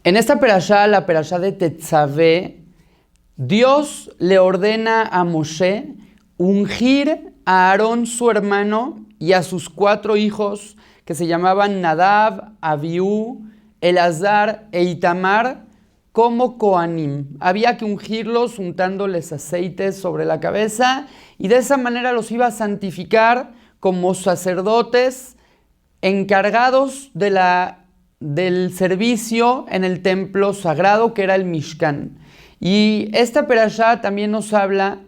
En esta perashá, la perashá de Tetzavé, Dios le ordena a Moshe ungir a Aarón su hermano y a sus 4 hijos que se llamaban Nadab, Abiú, Elazar e Itamar como Coanim. Había que ungirlos untándoles aceites sobre la cabeza y de esa manera los iba a santificar como sacerdotes encargados del servicio en el templo sagrado que era el Mishkan. Y esta perashá también nos habla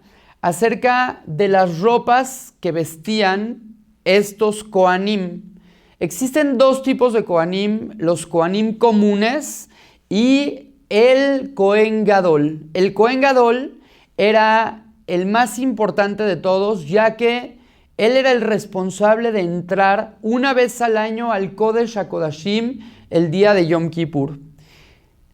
acerca de las ropas que vestían estos Kohanim. Existen 2 tipos de Kohanim, los Kohanim comunes y el Kohen Gadol. El Kohen Gadol era el más importante de todos, ya que él era el responsable de entrar una vez al año al Kodesh HaKodashim el día de Yom Kippur.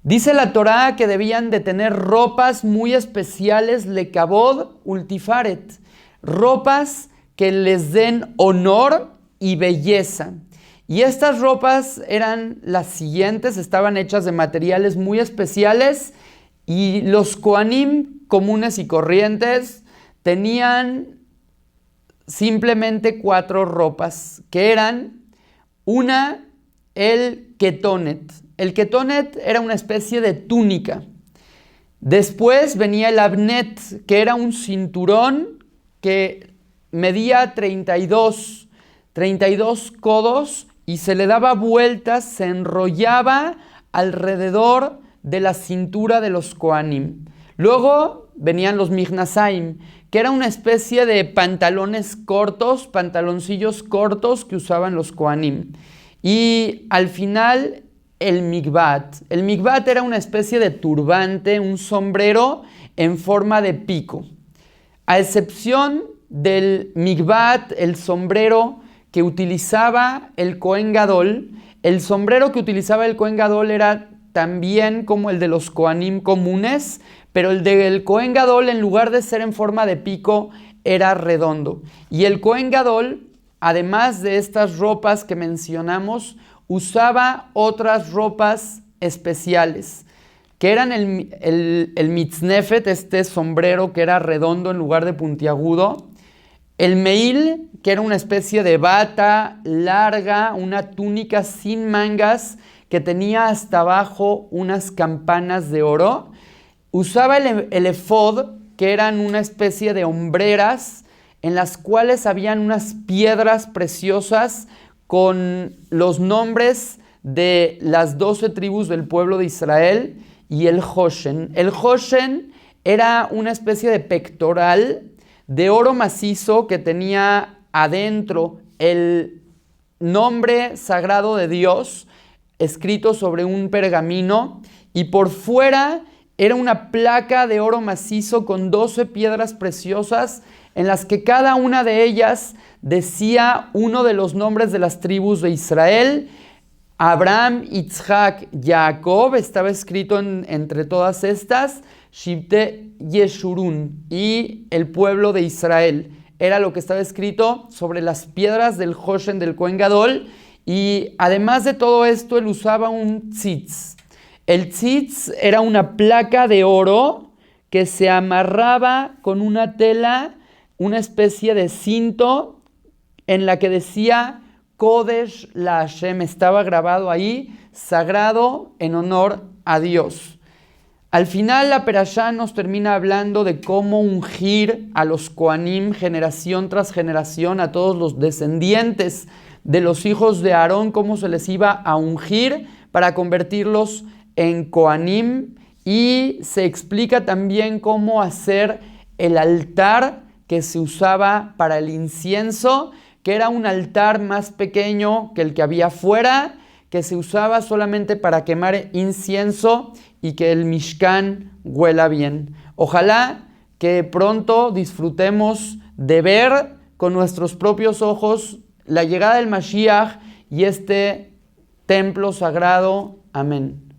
Dice la Torá que debían de tener ropas muy especiales, lekabod ultifaret, ropas que les den honor y belleza. Y estas ropas eran las siguientes, estaban hechas de materiales muy especiales y los Kohanim comunes y corrientes tenían simplemente 4 ropas, que eran una, el ketonet. El ketonet era una especie de túnica. Después venía el abnet, que era un cinturón que medía 32 codos y se le daba vueltas, se enrollaba alrededor de la cintura de los Kohanim. Luego venían los Mignasaim, que era una especie de pantalones cortos, pantaloncillos cortos que usaban los Kohanim. Y al final el Mikvat. El Mikvat era una especie de turbante, un sombrero en forma de pico. A excepción del Mikvat, el sombrero que utilizaba el Kohen Gadol, el sombrero que utilizaba el Kohen Gadol era también como el de los Kohanim comunes, pero el del Kohen Gadol, en lugar de ser en forma de pico, era redondo. Y el Kohen Gadol, además de estas ropas que mencionamos, usaba otras ropas especiales, que eran el mitznefet, este sombrero que era redondo en lugar de puntiagudo, el meil, que era una especie de bata larga, una túnica sin mangas, que tenía hasta abajo unas campanas de oro. Usaba el efod, que eran una especie de hombreras, en las cuales habían unas piedras preciosas con los nombres de las 12 tribus del pueblo de Israel, y el Hoshen. El Hoshen era una especie de pectoral de oro macizo que tenía adentro el nombre sagrado de Dios escrito sobre un pergamino, y por fuera era una placa de oro macizo con 12 piedras preciosas en las que cada una de ellas decía uno de los nombres de las tribus de Israel. Abraham, Yitzhak, Jacob, estaba escrito entre todas estas, Shivte Yeshurun, y el pueblo de Israel. Era lo que estaba escrito sobre las piedras del Hoshen del Kohen Gadol. Y además de todo esto, él usaba un tzitz. El tzitz era una placa de oro que se amarraba con una tela, una especie de cinto en la que decía Kodesh la Hashem, estaba grabado ahí, sagrado en honor a Dios. Al final la perashá nos termina hablando de cómo ungir a los Kohanim generación tras generación, a todos los descendientes de los hijos de Aarón, cómo se les iba a ungir para convertirlos en Kohanim, y se explica también cómo hacer el altar que se usaba para el incienso, que era un altar más pequeño que el que había afuera, que se usaba solamente para quemar incienso y que el Mishkan huela bien. Ojalá que pronto disfrutemos de ver con nuestros propios ojos la llegada del Mashiach y este templo sagrado. Amén.